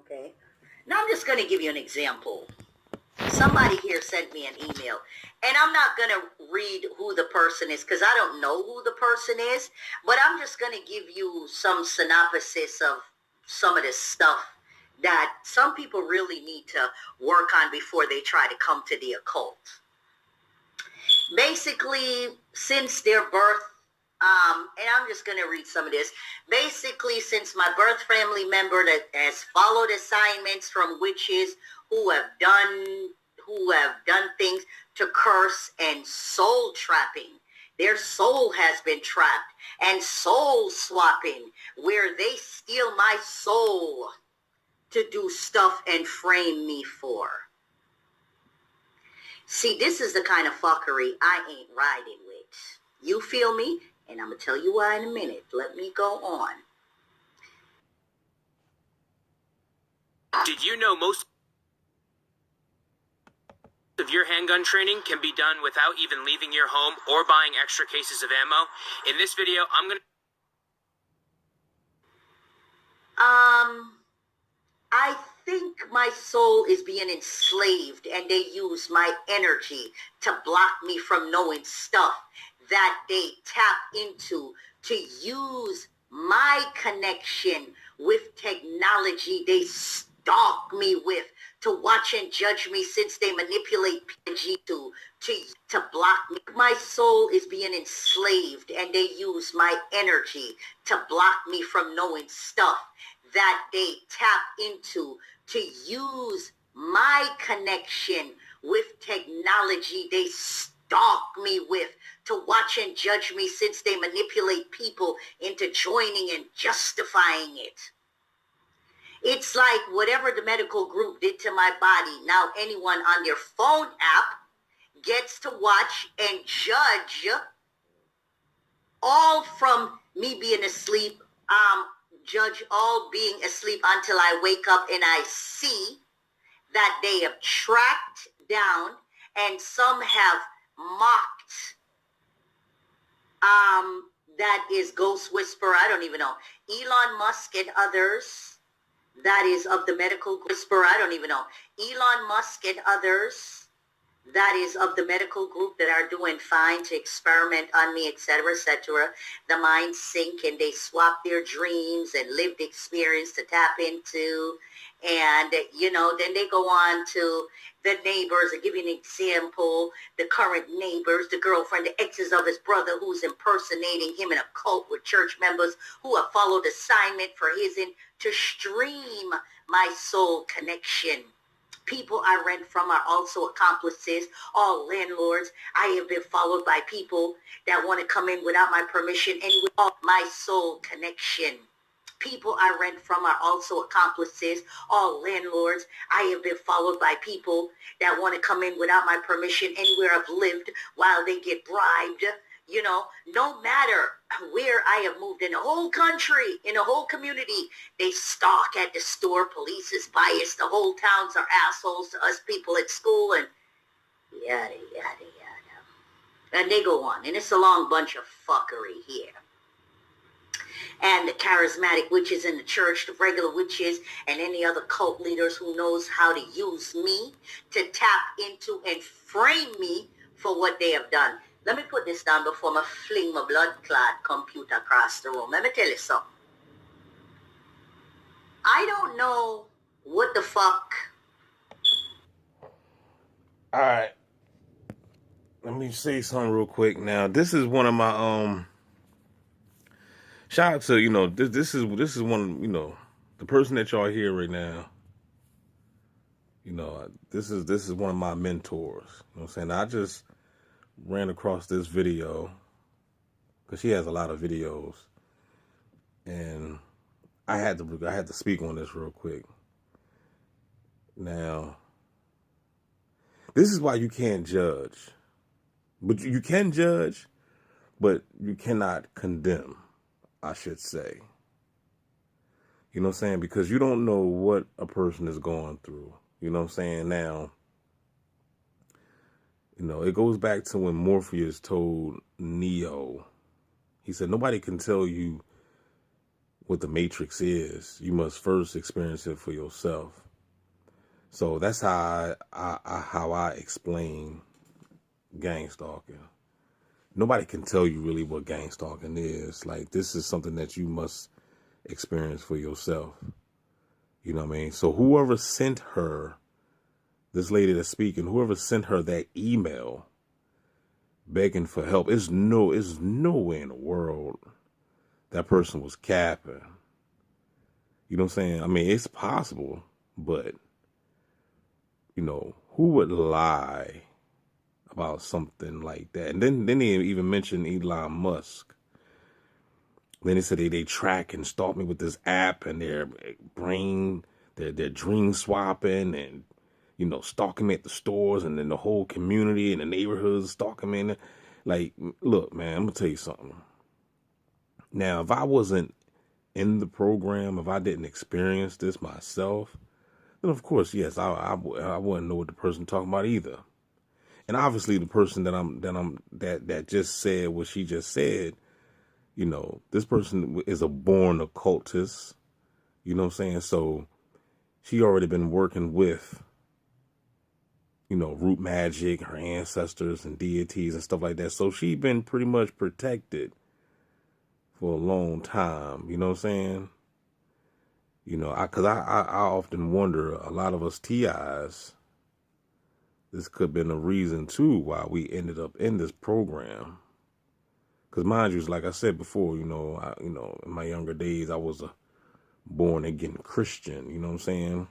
Okay. Now I'm just going to give you an example. Somebody here sent me an email, and I'm not going to read who the person is because I don't know who the person is, but I'm just going to give you some synopsis of some of this stuff that some people really need to work on before they try to come to the occult. Basically, since their birth, and I'm just going to read some of this. Basically, since my birth family member that has followed assignments from witches who have done things to curse and soul trapping. Their soul has been trapped, and soul swapping, where they steal my soul to do stuff and frame me for. See, this is the kind of fuckery I ain't riding with. You feel me? And I'm going to tell you why in a minute. Let me go on. Did you know most of your handgun training can be done without even leaving your home or buying extra cases of ammo? In this video, I'm going to... I think my soul is being enslaved, and they use my energy to block me from knowing stuff that they tap into to use my connection with technology they stalk me with to watch and judge me, since they manipulate PNG to block me. My soul is being enslaved, and they use my energy to block me from knowing stuff that they tap into to use my connection with technology they stalk me with to watch and judge me, since they manipulate people into joining and justifying it. It's like whatever the medical group did to my body, now anyone on their phone app gets to watch and judge, all from me being asleep, judge all being asleep until I wake up and I see that they have tracked down, and some have mocked, that is Ghost Whisperer, I don't even know, Elon Musk and others, that is of the medical whisperer, I don't even know, Elon Musk and others, that is of the medical group that are doing fine to experiment on me, etc., etc. The mind sink, and they swap their dreams and lived experience to tap into. And, you know, then they go on to the neighbors. I'll give you an example. The current neighbors, the girlfriend, the exes of his brother who's impersonating him in a cult with church members who have followed assignment for his to stream my soul connection. People I rent from are also accomplices, all landlords. I have been followed by people that want to come in without my permission and without my soul connection. People I rent from are also accomplices, all landlords. I have been followed by people that want to come in without my permission anywhere I've lived while they get bribed. You know, no matter where I have moved in the whole country, in the whole community, they stalk at the store. Police is biased. The whole towns are assholes to us people at school, and yada, yada, yada. And they go on. And it's a long bunch of fuckery here. And the charismatic witches in the church, the regular witches, and any other cult leaders who knows how to use me to tap into and frame me for what they have done. Let me put this down before I fling my blood clot computer across the room. Let me tell you something. I don't know what the fuck. All right. Let me say something real quick. Now, this is one of my shout out to, you know, this is one, you know, the person that y'all hear right now. You know, this is one of my mentors. You know what I'm saying? I just ran across this video because she has a lot of videos, and I had to speak on this real quick. Now, this is why you can't judge, but you can judge, but you cannot condemn, I should say. You know what I'm saying? Because you don't know what a person is going through. You know what I'm saying? Now, you know, it goes back to when Morpheus told Neo, he said, nobody can tell you what the Matrix is, you must first experience it for yourself. So that's how I explain gang stalking. Nobody can tell you really what gang stalking is. Like, this is something that you must experience for yourself. You know what I mean? So whoever sent her, this lady that's speaking, whoever sent her that email begging for help, it's nowhere in the world that person was capping. You know what I'm saying? I mean, it's possible, but, you know, who would lie about something like that? And then they even mentioned Elon Musk. Then they said they track and stalk me with this app, and their dream swapping, and, you know, stalking me at the stores, and then the whole community and the neighborhoods stalking me. Like, look, man, I'm gonna tell you something. Now, if I wasn't in the program, if I didn't experience this myself, then of course, yes, I wouldn't know what the person talking about either. And obviously, the person that just said what she just said, you know, this person is a born occultist. You know what I'm saying? So she already been working with, you know, root magic, her ancestors and deities and stuff like that. So she been pretty much protected for a long time. You know what I'm saying? You know, because I often wonder, a lot of us TIs, this could have been a reason too why we ended up in this program. Because mind you, like I said before, you know, in my younger days, I was a born again Christian. You know what I'm saying?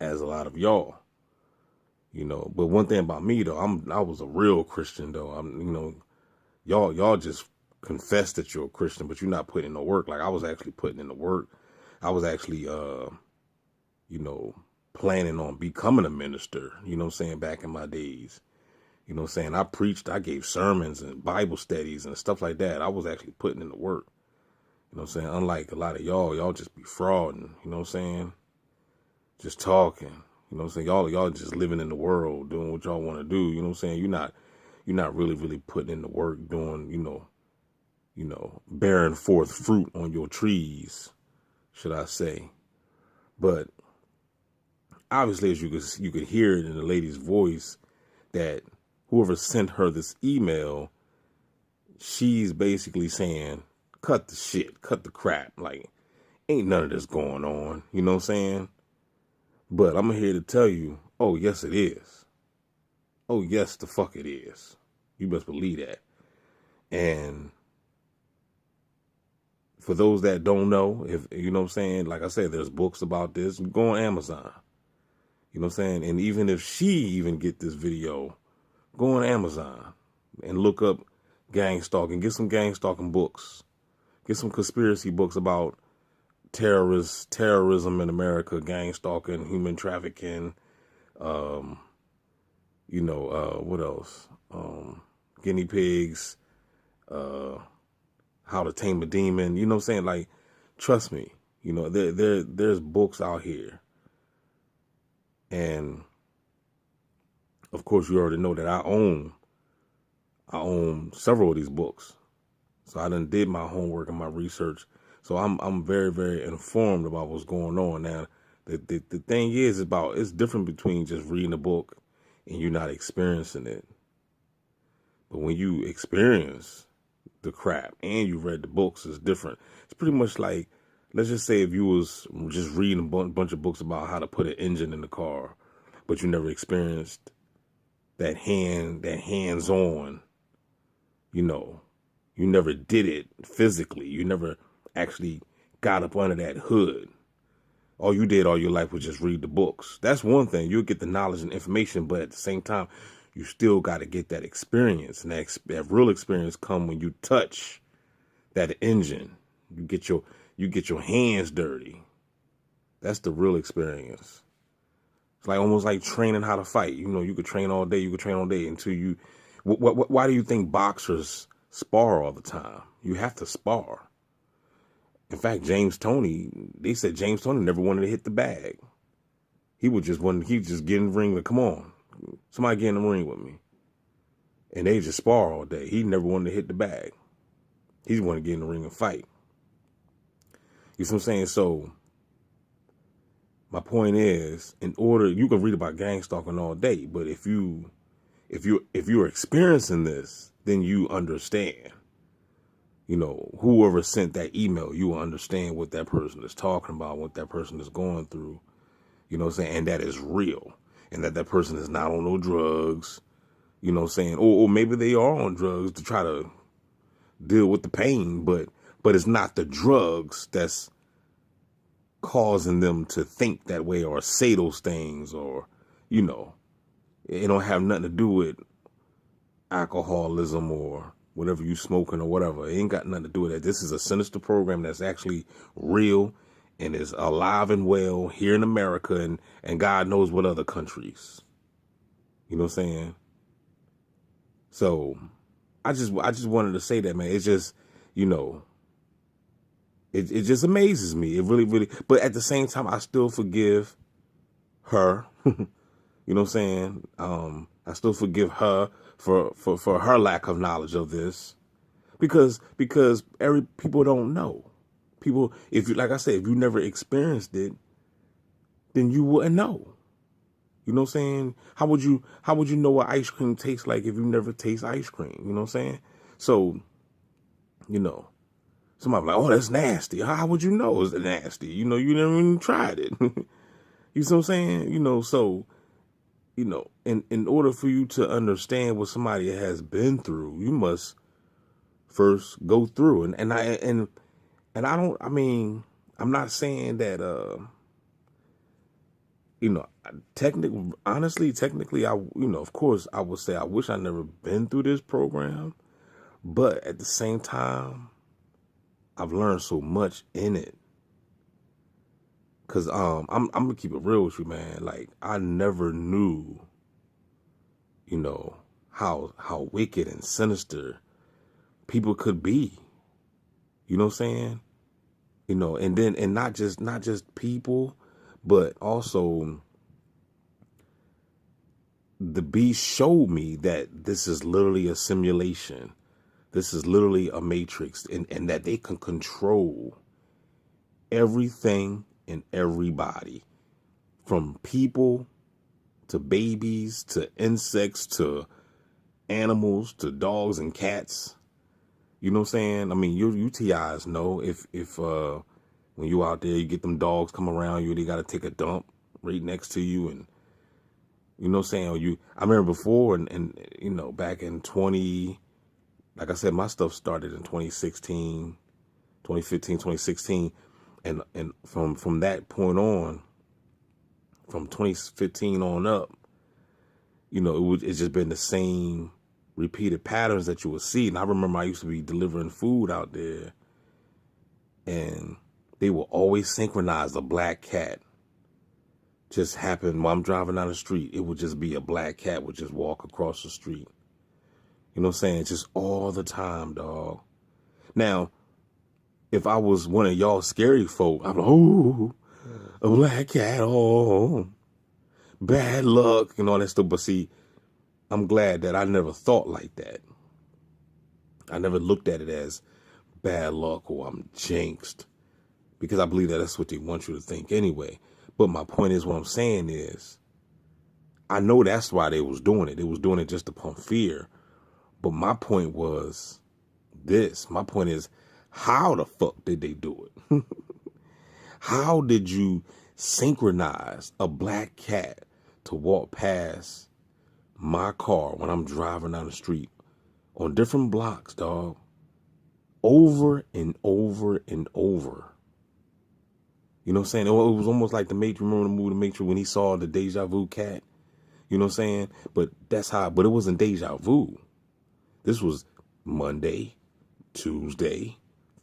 As a lot of y'all, you know. But one thing about me though, I was a real Christian though. You know, y'all just confess that you're a Christian, but you're not putting in the work. Like, I was actually putting in the work. I was actually, you know, planning on becoming a minister, you know what I'm saying, back in my days. You know what I'm saying? I preached, I gave sermons and Bible studies and stuff like that. I was actually putting in the work. You know what I'm saying? Unlike a lot of y'all just be frauding, you know what I'm saying? Just talking. You know what I'm saying? Y'all just living in the world, doing what y'all want to do, you know what I'm saying? You're not really putting in the work, doing, you know, bearing forth fruit on your trees, should I say. But obviously, as you could hear it in the lady's voice, that whoever sent her this email, she's basically saying, cut the shit, cut the crap. Like, ain't none of this going on. You know what I'm saying? But I'm here to tell you, oh, yes, it is. Oh, yes, the fuck it is. You best believe that. And for those that don't know, if you know what I'm saying, like I said, there's books about this. Go on Amazon. You know what I'm saying? And even if she even get this video, go on Amazon and look up gang stalking. Get some gang stalking books. Get some conspiracy books about terrorism in America, gang stalking, human trafficking. You know, what else? Guinea pigs. How to Tame a Demon. You know what I'm saying? Like, trust me. You know, there's books out here. And of course, you already know that I own several of these books. So I done did my homework and my research. So I'm very, very informed about what's going on. Now, the thing is it's different between just reading a book and you're not experiencing it. But when you experience the crap and you read the books, it's different. It's pretty much like, let's just say if you was just reading a bunch of books about how to put an engine in the car, but you never experienced that hands-on, you know, you never did it physically. You never actually got up under that hood. All you did all your life was just read the books. That's one thing. You'll get the knowledge and information, but at the same time, you still got to get that experience. And that real experience come when you touch that engine. You get your hands dirty. That's the real experience. It's like almost like training how to fight. You know, you could train all day. You could train all day until you. Why do you think boxers spar all the time? You have to spar. In fact, they said James Toney never wanted to hit the bag. He just get in the ring like, come on, somebody get in the ring with me. And they just spar all day. He never wanted to hit the bag. He wanted to get in the ring and fight. You see what I'm saying? So my point is, in order, you can read about gang stalking all day, but if you're experiencing this, then you understand. You know, whoever sent that email, you will understand what that person is talking about, what that person is going through. You know what I'm saying? And that is real. And that person is not on no drugs. You know what I'm saying? Or maybe they are on drugs to try to deal with the pain, but it's not the drugs that's causing them to think that way or say those things, or, you know, it don't have nothing to do with alcoholism or whatever you smoking or whatever. It ain't got nothing to do with that. This is a sinister program that's actually real and is alive and well here in America and God knows what other countries. You know what I'm saying? So I just wanted to say that, man. It's just, you know, it just amazes me. It really, really, but at the same time, I still forgive her. You know what I'm saying? I still forgive her for her lack of knowledge of this, because people don't know. People, if you, like I said, if you never experienced it, then you wouldn't know. You know what I'm saying? How would you know what ice cream tastes like if you never taste ice cream? You know what I'm saying? So, you know, somebody like, oh, that's nasty. How would you know it's nasty? You know, you never even tried it. You see what I'm saying? You know, so, you know, in order for you to understand what somebody has been through, you must first go through. And I don't, I mean, I'm not saying that, you know, technically, you know, of course, I would say I wish I never been through this program, but at the same time, I've learned so much in it. Cause I'm gonna keep it real with you, man. Like, I never knew, you know, how wicked and sinister people could be. You know what I'm saying? You know, and not just people, but also the beast showed me that this is literally a simulation. This is literally a matrix, and that they can control everything and everybody, from people to babies to insects to animals to dogs and cats. You know what I'm saying? I mean, you UTIs know if when you out there, you get them dogs come around you, they got to take a dump right next to you, and you know what I'm saying? Or I remember before, and you know, back in like I said, my stuff started in 2015, 2016. And from that point on, from 2015 on up, you know, it's just been the same repeated patterns that you would see. And I remember I used to be delivering food out there, and they will always synchronize a black cat. Just happened while I'm driving down the street. It would just be a black cat would just walk across the street. You know what I'm saying? Just all the time, dog. Now, if I was one of y'all scary folk, I'm like, oh, a black cat, oh, bad luck, and all that stuff. But see, I'm glad that I never thought like that. I never looked at it as bad luck or I'm jinxed, because I believe that that's what they want you to think anyway. But my point is, what I'm saying is, I know that's why they was doing it. They was doing it just to pump fear. But my point was this. My point is, how the fuck did they do it? How did you synchronize a black cat to walk past my car when I'm driving down the street on different blocks, dog, over and over and over? You know what I'm saying? It was almost like the Matrix. Remember the movie The Matrix when he saw the deja vu cat? You know what I'm saying? But but it wasn't deja vu. This was Monday, Tuesday,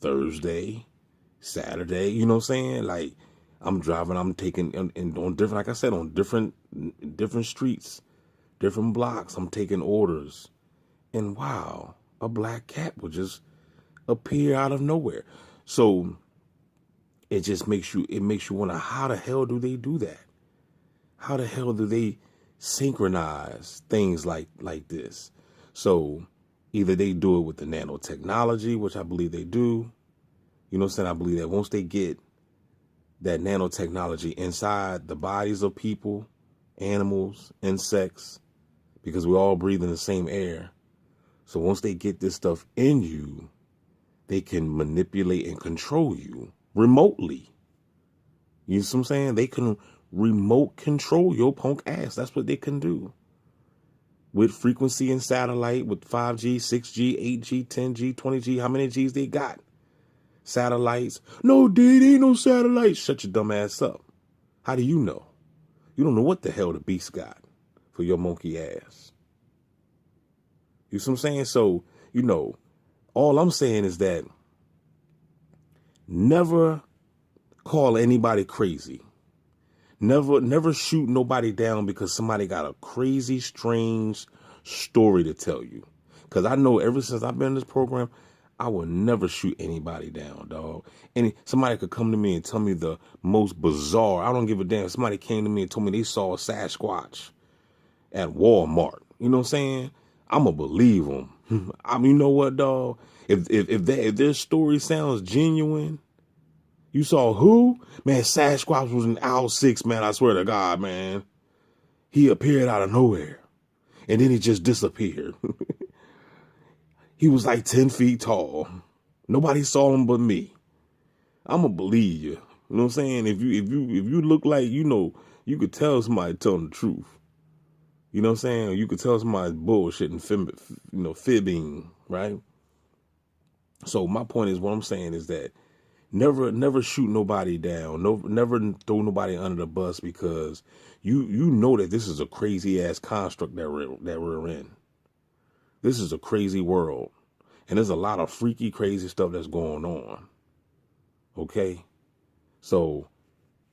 Thursday, Saturday. You know what I'm saying? Like, I'm driving, I'm taking, and on different, like I said, on different streets, different blocks, I'm taking orders. And wow, a black cat would just appear out of nowhere. So it just makes you wonder, how the hell do they do that? How the hell do they synchronize things like this? So either they do it with the nanotechnology, which I believe they do, You know what I'm saying? I believe that once they get that nanotechnology inside the bodies of people, animals, insects, because we're all breathing the same air. So once they get this stuff in you, they can manipulate and control you remotely. You know what I'm saying? They can remote control your punk ass. That's what they can do. With frequency and satellite, with 5G, 6G, 8G, 10G, 20G, how many Gs they got? Satellites. No, dude, ain't no satellites. Shut your dumb ass up. How do you know? You don't know what the hell the beast got for your monkey ass. You see what I'm saying? So, all I'm saying is that never call anybody crazy. Never shoot nobody down because somebody got a crazy, strange story to tell you. Because I know ever since I've been in this program, I will never shoot anybody down, dog. Somebody could come to me and tell me the most bizarre. I don't give a damn. Somebody came to me and told me they saw a Sasquatch at Walmart. You know what I'm saying? I'm going to believe them. I mean, you know what, dog? If their story sounds genuine, you saw who? Man, Sasquatch was in Owl 6, man. I swear to God, man. He appeared out of nowhere. And then he just disappeared. He was like 10 feet tall. Nobody saw him but me. I'm going to believe you. You know what I'm saying? If you look like, you could tell somebody telling the truth. You know what I'm saying? You could tell somebody bullshit and fibbing, right? So my point is, what I'm saying is that never shoot nobody down. Never throw nobody under the bus because you know that this is a crazy ass construct that we're in. This is a crazy world, and there's a lot of freaky, crazy stuff that's going on. Okay, so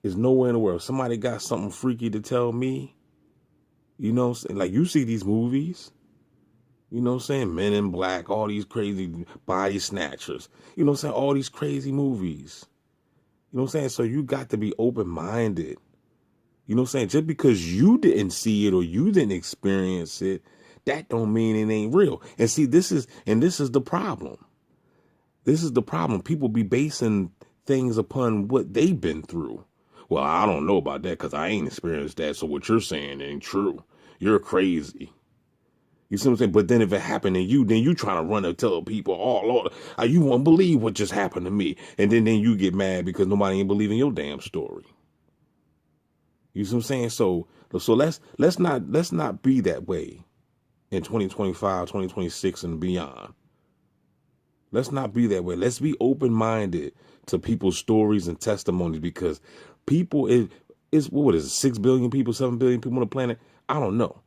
there's nowhere in the world somebody got something freaky to tell me. Like you see these movies. You know what I'm saying? Men in Black, all these crazy body snatchers. You know what I'm saying? All these crazy movies. You know what I'm saying? So you got to be open-minded. You know what I'm saying? Just because you didn't see it or you didn't experience it, that don't mean it ain't real. And see, this is the problem. This is the problem. People be basing things upon what they've been through. Well, I don't know about that because I ain't experienced that. So what you're saying ain't true. You're crazy. You see what I'm saying? But then if it happened to you, then you trying to run and tell people, oh, Lord, you won't believe what just happened to me. And then you get mad because nobody ain't believing your damn story. You see what I'm saying? So let's not be that way in 2025, 2026 and beyond. Let's not be that way. Let's be open-minded to people's stories and testimonies because people is what is it, 6 billion people, 7 billion people on the planet? I don't know.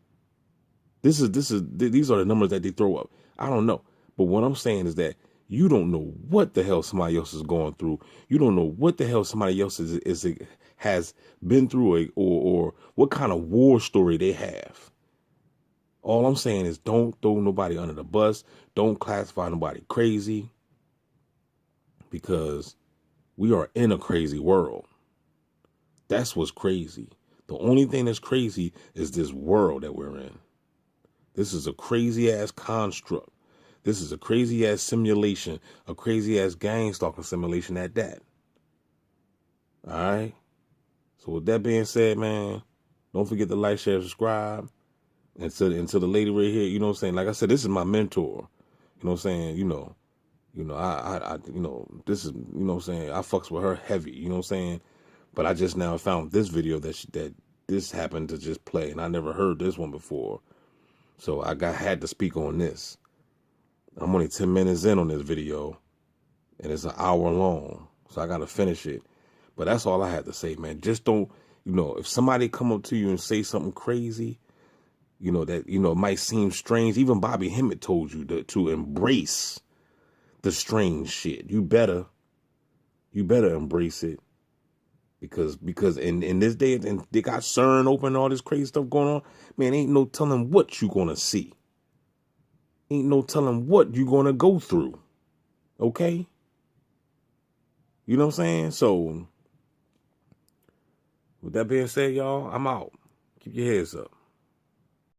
These are the numbers that they throw up. I don't know. But what I'm saying is that you don't know what the hell somebody else is going through. You don't know what the hell somebody else has been through or what kind of war story they have. All I'm saying is don't throw nobody under the bus. Don't classify nobody crazy because we are in a crazy world. That's what's crazy. The only thing that's crazy is this world that we're in. This is a crazy ass construct. This is a crazy ass simulation, a crazy ass gang stalking simulation at that. All right. So with that being said, man, don't forget to like, share, subscribe. And to the lady right here, you know what I'm saying? Like I said, this is my mentor. You know what I'm saying? I this is, you know what I'm saying? I fucks with her heavy, you know what I'm saying? But I just now found this video that this happened to just play, and I never heard this one before. So had to speak on this. I'm only 10 minutes in on this video, and it's an hour long, so I got to finish it. But that's all I had to say, man. Just don't, if somebody come up to you and say something crazy, that, it might seem strange. Even Bobby Hemmett told you to embrace the strange shit. You better embrace it. Because in this day, and they got CERN open, all this crazy stuff going on, man, ain't no telling what you gonna see. Ain't no telling what you gonna go through. Okay? You know what I'm saying? So, with that being said, y'all, I'm out. Keep your heads up.